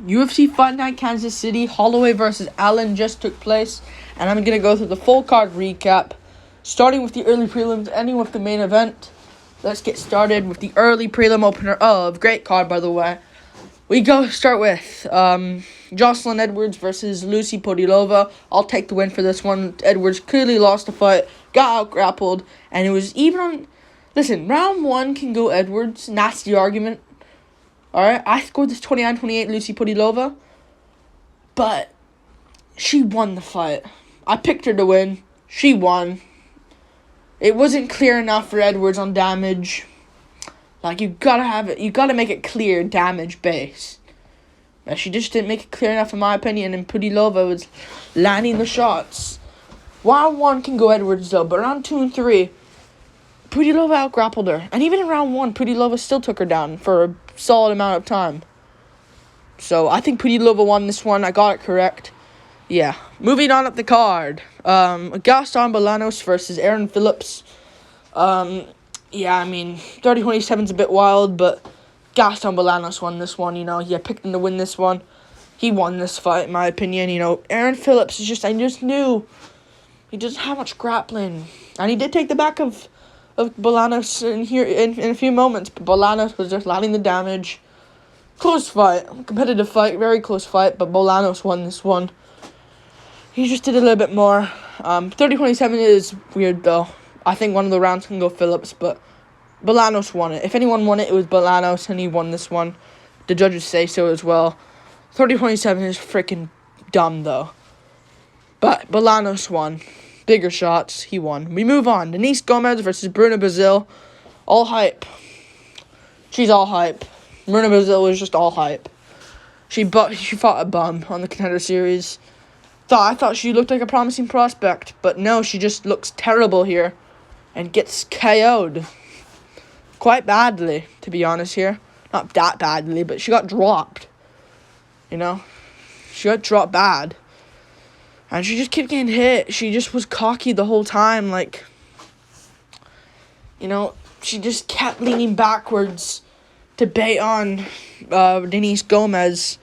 UFC Fight Night Kansas City, Holloway versus Allen just took place, and I'm going to go through the full card recap, starting with the early prelims, ending with the main event. Let's get started with the early prelim opener of great card, by the way. We start with Jocelyn Edwards versus Lucy Podilova. I'll take the win for this one. Edwards clearly lost the fight, got out-grappled, and it was even on... Listen, round one can go Edwards, and that's the argument. Alright, I scored this 29-28 Lucy Podilova, but she won the fight. I picked her to win. She won. It wasn't clear enough for Edwards on damage. Like, you gotta make it clear, damage based. But she just didn't make it clear enough in my opinion, and Podilova was landing the shots. Round one can go Edwards though, but round 2 and 3, Podilova out-grappled her. And even in round 1, Podilova still took her down for a solid amount of time. So, I think Podilova won this one. I got it correct. Yeah. Moving on up the card. Gaston Bolanos versus Aaron Phillips. Yeah, I mean, 30-27 is a bit wild, but Gaston Bolanos won this one, I picked him to win this one. He won this fight, in my opinion, Aaron Phillips is I just knew he doesn't have much grappling. And he did take the back of Bolanos in a few moments, but Bolanos was just landing the damage. Close fight, competitive fight, very close fight, but Bolanos won this one. He just did a little bit more. 30-27 is weird, though. I think one of the rounds can go Phillips, but Bolanos won it. If anyone won it, it was Bolanos, and he won this one. The judges say so as well. 30-27 is freaking dumb, though. But Bolanos won. Bigger shots, he won. We move on. Denise Gomez versus Bruna Brazil. All hype. She's all hype. Bruna Brazil was just all hype. She fought a bum on the Contender Series. I thought she looked like a promising prospect, but no, she just looks terrible here and gets KO'd quite badly, to be honest here. Not that badly, but she got dropped. She got dropped bad. And she just kept getting hit. She just was cocky the whole time, she just kept leaning backwards to bait on Denise Gomez.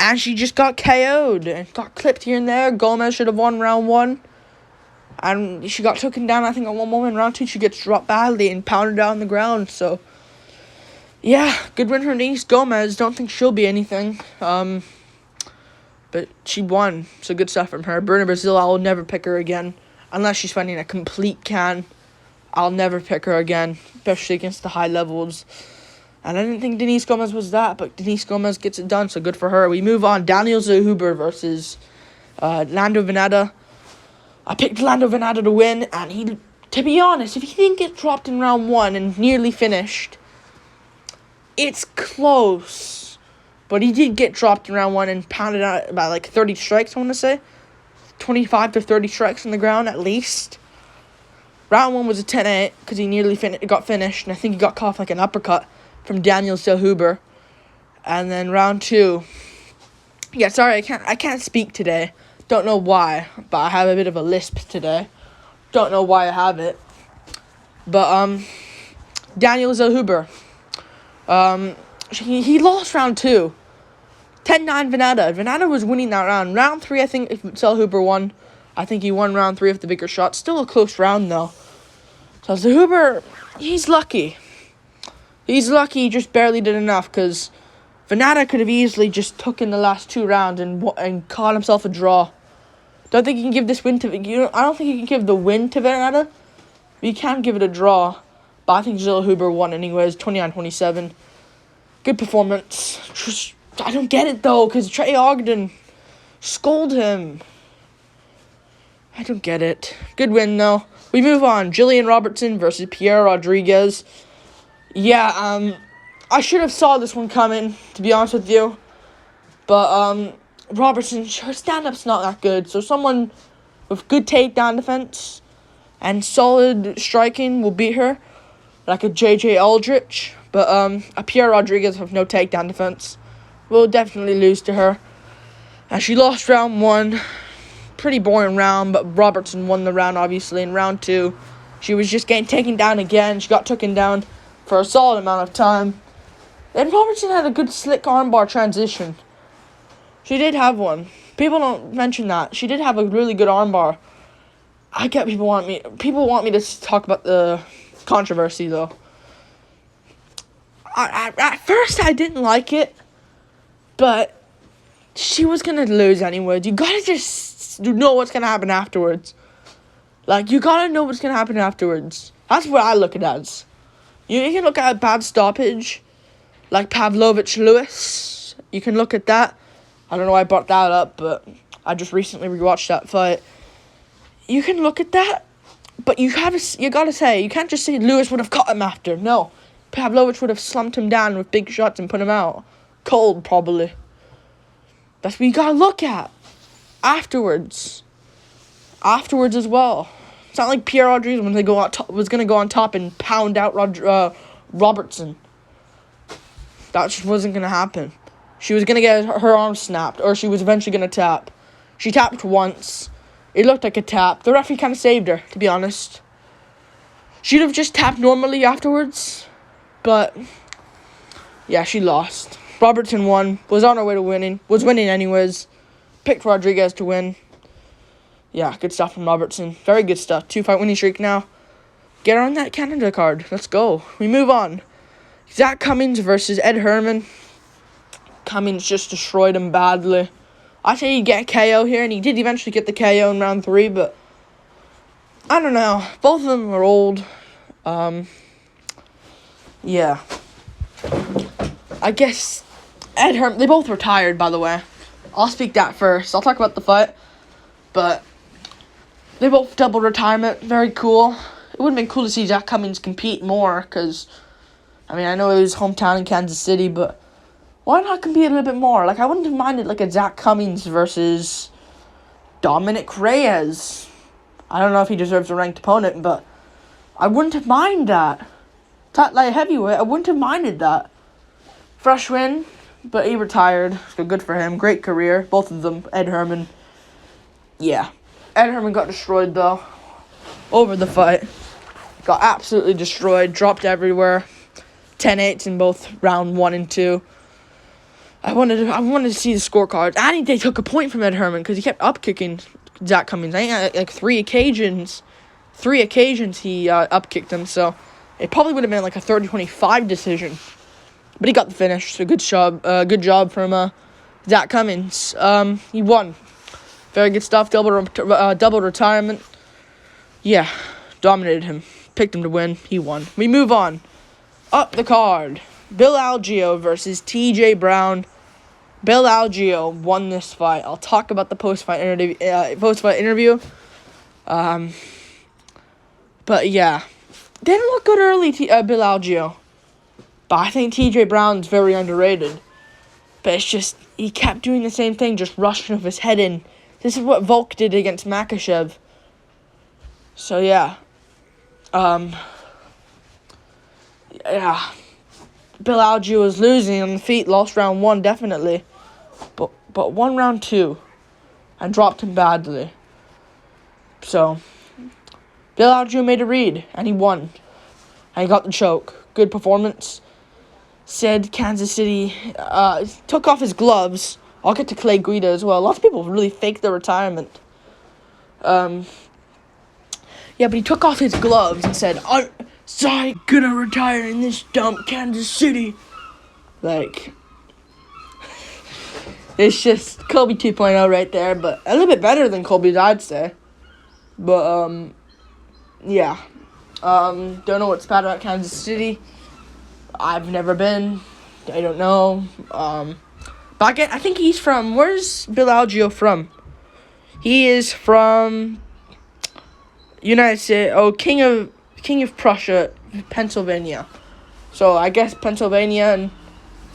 And she just got KO'd and got clipped here and there. Gomez should have won round 1. And she got taken down, I think, at one moment. Round 2, she gets dropped badly and pounded down on the ground. So, yeah, good win for Denise Gomez. Don't think she'll be anything. But she won, so good stuff from her. Bruna Brazil, I will never pick her again. Unless she's fighting a complete can. I'll never pick her again, especially against the high levels. And I didn't think Denise Gomez was that, but Denise Gomez gets it done, so good for her. We move on. Daniel Zahuber versus Lando Venata. I picked Lando Venata to win, and to be honest, if he didn't get dropped in round 1 and nearly finished, it's close. But he did get dropped in round 1 and pounded out about 30 strikes, I want to say. 25 to 30 strikes on the ground, at least. Round 1 was a 10-8, because he nearly got finished, and I think he got caught an uppercut from Daniel Zahuber. And then round 2. Yeah, sorry, I can't speak today. Don't know why, but I have a bit of a lisp today. Don't know why I have it. But, Daniel Zahuber. He lost round 2. 10-9 Venata. Venata was winning that round. Round 3, I think, if Zahuber won. I think he won round 3 with the bigger shot. Still a close round, though. So Zahuber, he's lucky. He's lucky he just barely did enough, because Venata could have easily just took in the last 2 rounds and caught himself a draw. Don't think you can give this win to... I don't think you can give the win to Venata. But you can give it a draw. But I think Zahuber won anyways, 29-27. Good performance. I don't get it, though, because Trey Ogden scolded him. I don't get it. Good win, though. We move on. Jillian Robertson versus Pierre Rodriguez. Yeah, I should have saw this one coming, to be honest with you. But, Robertson, her stand-up's not that good. So someone with good takedown defense and solid striking will beat her. Like a J.J. Aldrich. But, a Pierre Rodriguez with no takedown defense will definitely lose to her. And she lost round 1. Pretty boring round, but Robertson won the round, obviously. In round 2, she was just getting taken down again. She got taken down for a solid amount of time. And Robertson had a good slick armbar transition. She did have one. People don't mention that. She did have a really good armbar. I get people want me to talk about the controversy, though. At first, I didn't like it, but she was going to lose anyways. You got to just know what's going to happen afterwards. Like, you got to know what's going to happen afterwards. That's what I look at it as. You can look at a bad stoppage, like Pavlovich-Lewis. You can look at that. I don't know why I brought that up, but I just recently rewatched that fight. You can look at that, but you gotta say, you can't just say Lewis would have caught him after. No. Pavlovich would have slumped him down with big shots and put him out. Cold, probably. That's what you gotta look at. Afterwards. Afterwards as well. It's not like Pierre Rodriguez was gonna go on top and pound out Robertson. That just wasn't gonna happen. She was gonna get her arm snapped, or she was eventually gonna tap. She tapped once. It looked like a tap. The referee kind of saved her, to be honest. She'd have just tapped normally afterwards, but yeah, she lost. Robertson won. Was on her way to winning. Was winning anyways. Picked Rodriguez to win. Yeah, good stuff from Robertson. Very good stuff. 2-fight winning streak now. Get her on that Canada card. Let's go. We move on. Zach Cummings versus Ed Herman. Cummings just destroyed him badly. I say he'd get a KO here, and he did eventually get the KO in round 3, but I don't know. Both of them are old. Yeah. I guess Ed Herman, they both retired, by the way. I'll speak that first. I'll talk about the fight, but they both double retirement. Very cool. It would have been cool to see Zach Cummings compete more, because, I mean, I know it was hometown in Kansas City, but why not compete a little bit more? Like, I wouldn't have minded, like, a Zach Cummings versus Dominic Reyes. I don't know if he deserves a ranked opponent, but I wouldn't have minded that. That light heavyweight, I wouldn't have minded that. Fresh win, but he retired, so good for him. Great career, both of them. Ed Herman, yeah. Ed Herman got destroyed, though, over the fight. Got absolutely destroyed, dropped everywhere. 10-8s in both round 1 and 2. I wanted to see the scorecards. I think they took a point from Ed Herman because he kept up-kicking Zach Cummings. I think like 3 occasions he up-kicked him, so it probably would have been like a 30-25 decision. But he got the finish, so good job from Zach Cummings. He won. Very good stuff, double retirement. Yeah, dominated him. Picked him to win. He won. We move on. Up the card. Bill Algeo versus TJ Brown. Bill Algeo won this fight. I'll talk about the post-fight interview. But yeah, didn't look good early, Bill Algeo. But I think TJ Brown's very underrated. But it's just, he kept doing the same thing, just rushing with his head in. This is what Volk did against Makhachev. So yeah. Yeah. Bill Algeo was losing on the feet, lost round 1 definitely. But won round 2 and dropped him badly. So Bill Algeo made a read and he won. And he got the choke. Good performance. Said Kansas City took off his gloves. I'll get to Clay Guida as well. A lot of people really faked their retirement. Yeah, but he took off his gloves and said, I'm gonna retire in this dump, Kansas City. Like, it's just Kobe 2.0 right there, but a little bit better than Kobe's, I'd say. But, yeah. Don't know what's bad about Kansas City. I've never been. I don't know. But I think he's from, where's Bill Algeo from? He is from United States. Oh, King of Prussia, Pennsylvania. So I guess Pennsylvania, and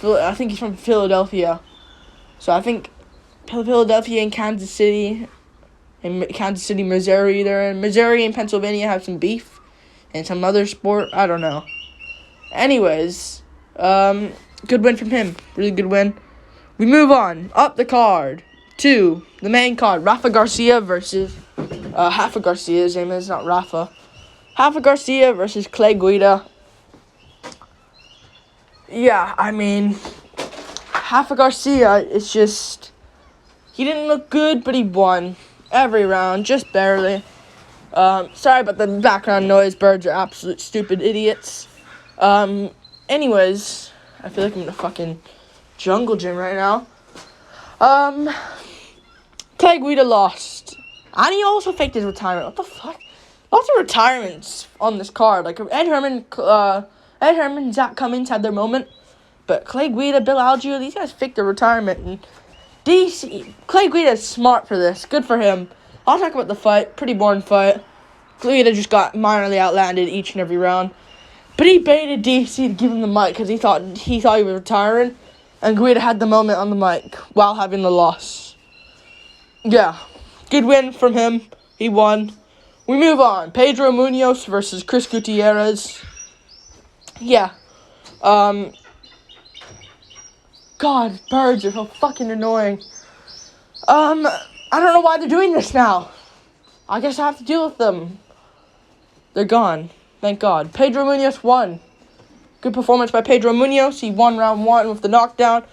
I think he's from Philadelphia. So I think Philadelphia and Kansas City, Missouri. Missouri and Pennsylvania have some beef, and some other sport. I don't know. Anyways, good win from him. Really good win. We move on up the card to the main card. Rafa Garcia versus Rafa Garcia. His name is not Rafa. Rafa Garcia versus Clay Guida. Yeah, I mean, Rafa Garcia is just He didn't look good, but he won every round, just barely. Sorry about the background noise. Birds are absolute stupid idiots. Anyways, I feel like I'm in a fucking jungle gym right now. Clay Guida lost. And he also faked his retirement. What the fuck? Lots of retirements on this card. Like, Ed Herman, Zach Cummings had their moment. But Clay Guida, Bill Algeo, these guys faked their retirement. And Clay Guida is smart for this. Good for him. I'll talk about the fight. Pretty boring fight. Clay Guida just got minorly outlanded each and every round. But he baited DC to give him the mic because he thought he was retiring. And Guida had the moment on the mic while having the loss. Yeah. Good win from him. He won. We move on. Pedro Munoz versus Chris Gutierrez. Yeah. God, birds are so fucking annoying. I don't know why they're doing this now. I guess I have to deal with them. They're gone. Thank God. Pedro Munoz won. Good performance by Pedro Munoz. He won round 1 with the knockdown.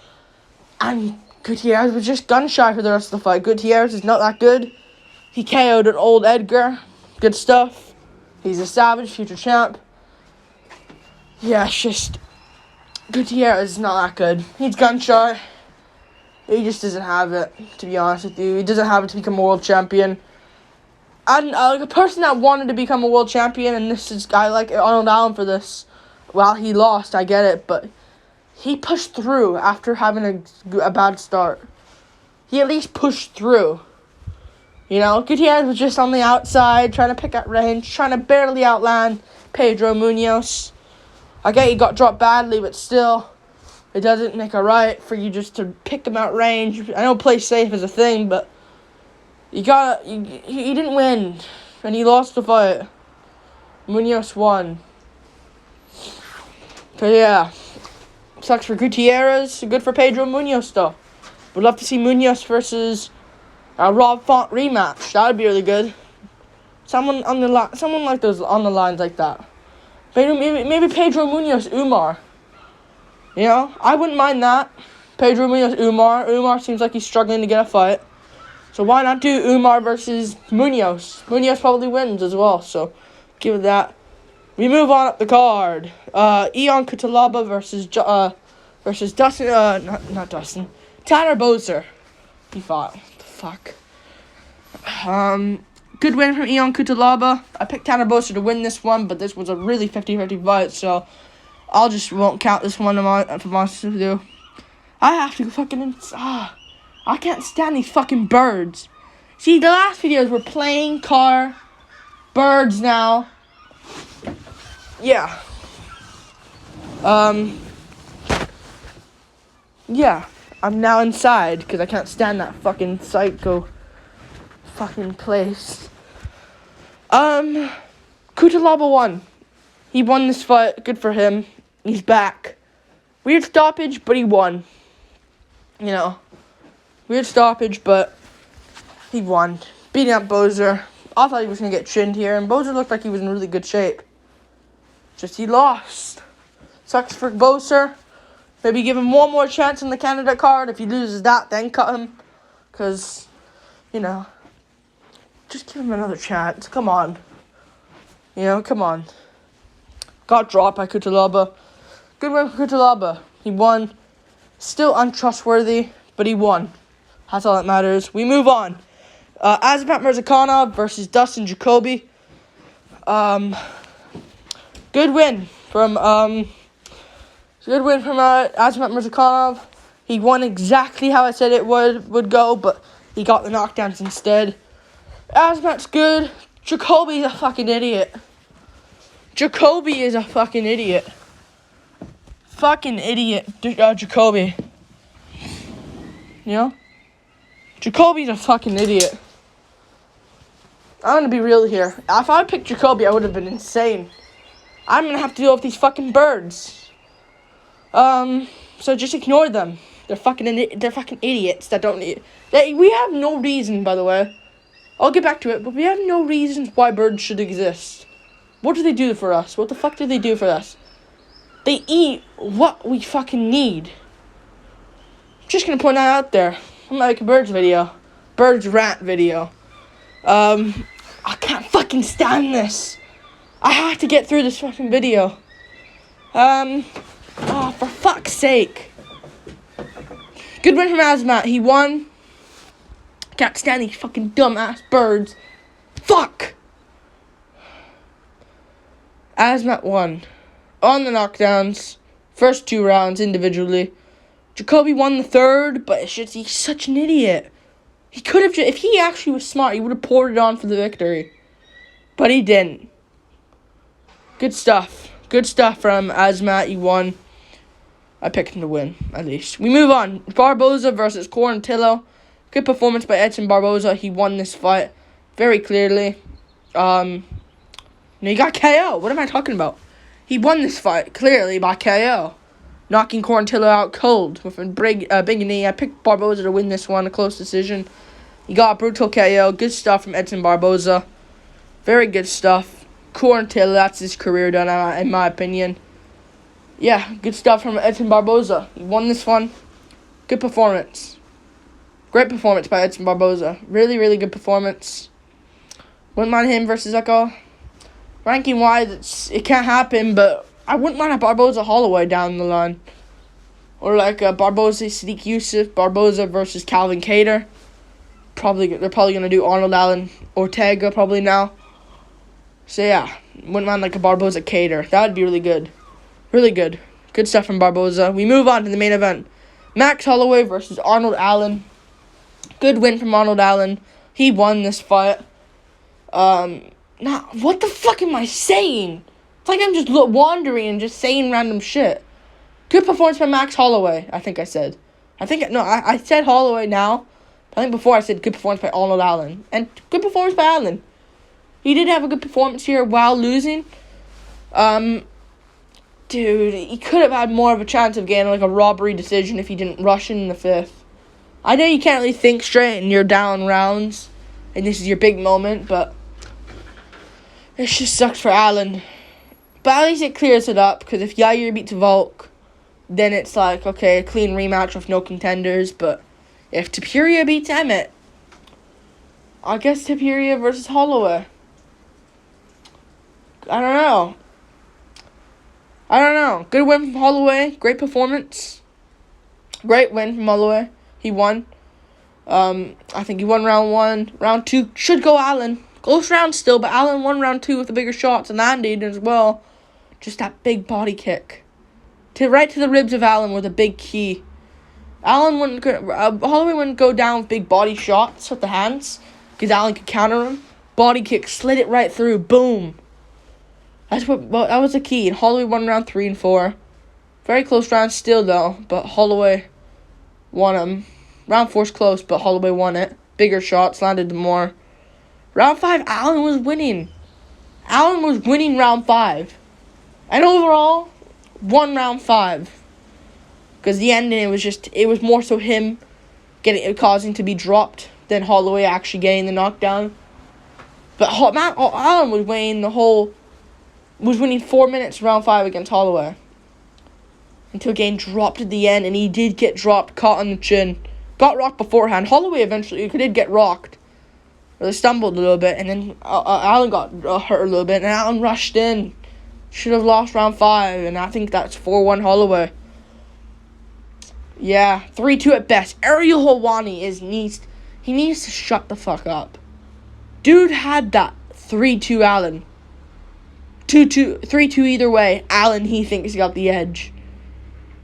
And Gutierrez was just gun shy for the rest of the fight. Gutierrez is not that good. He KO'd an old Edgar. Good stuff. He's a savage, future champ. Yeah, it's just... Gutierrez is not that good. He's gun shy. He just doesn't have it, to be honest with you. He doesn't have it to become a world champion. And a person that wanted to become a world champion, and I like Arnold Allen for this. Well, he lost, I get it, but he pushed through after having a bad start. He at least pushed through. You know, Gutierrez was just on the outside, trying to pick at range, trying to barely outland Pedro Munoz. I get he got dropped badly, but still, it doesn't make it right for you just to pick him out range. I know play safe is a thing, but he didn't win, and he lost the fight. Munoz won. So yeah, sucks for Gutierrez. Good for Pedro Munoz though. Would love to see Munoz versus a Rob Font rematch. That would be really good. Someone like those on the lines like that. Maybe Pedro Munoz Umar. You know, I wouldn't mind that. Pedro Munoz Umar. Umar seems like he's struggling to get a fight. So why not do Umar versus Munoz? Munoz probably wins as well, so give it that. We move on up the card. Ion Cutelaba versus Dustin. Not Dustin. Tanner Boser. He fought. What the fuck. Good win from Ion Cutelaba. I picked Tanner Boser to win this one, but this was a really 50-50 fight, so I won't count this one for my to do. I have to fucking I can't stand these fucking birds. See, the last videos were plane, car, birds now. Yeah. Yeah. I'm now inside because I can't stand that fucking psycho fucking place. Cutelaba won. He won this fight. Good for him. He's back. Weird stoppage, but he won. You know. Weird stoppage, but he won. Beating up Boser. I thought he was going to get chinned here, and Boser looked like he was in really good shape. Just he lost. Sucks for Boser. Maybe give him one more chance in the Canada card. If he loses that, then cut him. Because, you know, just give him another chance. Come on. You know, come on. Got dropped by Cutelaba. Good win for Cutelaba. He won. Still untrustworthy, but he won. That's all that matters. We move on. Azamat Murzakanov versus Dustin Jacoby. Good win from Azamat Murzakanov. He won exactly how I said it would go, but he got the knockdowns instead. Azamat's good. Jacoby's a fucking idiot. Jacoby is a fucking idiot. Fucking idiot, Jacoby. You know? Jacoby's a fucking idiot. I'm gonna be real here. If I picked Jacoby, I would have been insane. I'm gonna have to deal with these fucking birds. So just ignore them. They're fucking idiots that don't need. We have no reason, by the way. I'll get back to it, but we have no reasons why birds should exist. What do they do for us? What the fuck do they do for us? They eat what we fucking need. Just gonna point that out there. I'm like a Birds video. Birds rant video. I can't fucking stand this. I have to get through this fucking video. Oh, for fuck's sake. Good win from Azmat. He won. Can't stand these fucking dumbass birds. Fuck. Azmat won. On the knockdowns. First 2 rounds individually. Jacoby won the third, but it's just, he's such an idiot. He could have, if he actually was smart, he would have poured it on for the victory. But he didn't. Good stuff. Good stuff from Azmat. He won. I picked him to win, at least. We move on. Barboza versus Quarantillo. Good performance by Edson Barboza. He won this fight very clearly. No, he got KO. What am I talking about? He won this fight clearly by KO. Knocking Quarantillo out cold with a big knee. I picked Barboza to win this one, a close decision. He got a brutal KO. Good stuff from Edson Barboza. Very good stuff. Quarantillo, that's his career done, in my opinion. Yeah, good stuff from Edson Barboza. He won this one. Good performance. Great performance by Edson Barboza. Really, really good performance. Wouldn't mind him versus Echo. Ranking-wise, it can't happen, but I wouldn't mind a Barboza Holloway down the line. Or like a Barboza Sadiq Yusuf, Barboza versus Calvin Kattar. They're probably going to do Arnold Allen Ortega probably now. So yeah, wouldn't mind like a Barboza Kattar. That would be really good. Really good. Good stuff from Barboza. We move on to the main event. Max Holloway versus Arnold Allen. Good win from Arnold Allen. He won this fight. What the fuck am I saying? It's like I'm just wandering and just saying random shit. Good performance by Max Holloway, I think I said. I said Holloway now. I think before I said good performance by Arnold Allen. And good performance by Allen. He did have a good performance here while losing. Dude, he could have had more of a chance of getting like a robbery decision if he didn't rush in the 5th. I know you can't really think straight and you're down rounds. And this is your big moment, but it just sucks for Allen. But at least it clears it up, because if Yair beats Volk, then it's like, okay, a clean rematch with no contenders. But if Topuria beats Emmett, I guess Topuria versus Holloway. I don't know. Good win from Holloway. Great performance. Great win from Holloway. He won. I think he won round 1. Round 2 should go Allen. Close round still, but Allen won round 2 with the bigger shots, and Andy did as well. Just that big body kick. Right to the ribs of Allen with a big key. Holloway wouldn't go down with big body shots with the hands, because Allen could counter him. Body kick, slid it right through, boom. That was the key. And Holloway won round 3 and 4. Very close round still though, but Holloway won him. Round 4's close, but Holloway won it. Bigger shots, landed more. Round 5, Allen was winning. Allen was winning round 5. And overall, won round 5. Because the ending, it was more so him causing to be dropped than Holloway actually getting the knockdown. But Allen was winning 4 minutes round 5 against Holloway. Until getting dropped at the end, and he did get dropped, caught on the chin. Got rocked beforehand. Holloway eventually did get rocked. Really stumbled a little bit, and then Allen got hurt a little bit, and Allen rushed in. Should have lost round 5, and I think that's 4-1 Holloway. Yeah, 3-2 at best. Ariel Helwani he needs to shut the fuck up. Dude had that 3-2 Allen. 3-2 either way. Allen, he thinks he got the edge.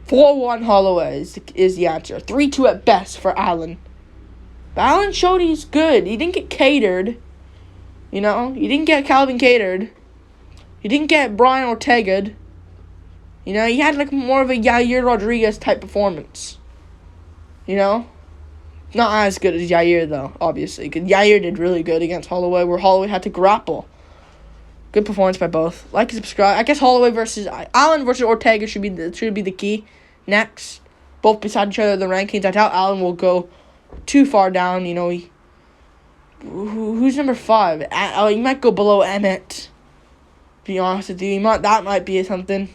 4-1 Holloway is the answer. 3-2 at best for Allen. But Allen showed he's good. He didn't get catered. You know? He didn't get Calvin catered. He didn't get Brian Ortega. You know? He had like more of a Yair Rodriguez type performance. You know? Not as good as Yair though, obviously. Because Yair did really good against Holloway, where Holloway had to grapple. Good performance by both. Like and subscribe. I guess Holloway versus Allen versus Ortega should be the key. Next, both beside each other in the rankings. I doubt Allen will go too far down. You know, who's number 5? He might go below Emmett. To be honest with you, that might be something.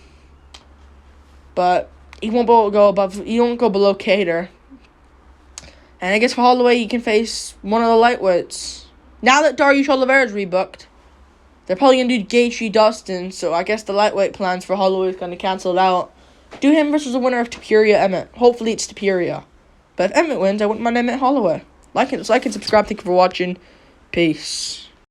But he won't go above. He won't go below Kattar. And I guess for Holloway, he can face one of the lightweights. Now that Dariush Oliveira is rebooked, they're probably going to do Gaethje Dustin, so I guess the lightweight plans for Holloway is going to cancel it out. Do him versus the winner of Topuria Emmett. Hopefully it's Topuria. But if Emmett wins, I wouldn't mind Emmett Holloway. Like and subscribe. Thank you for watching. Peace.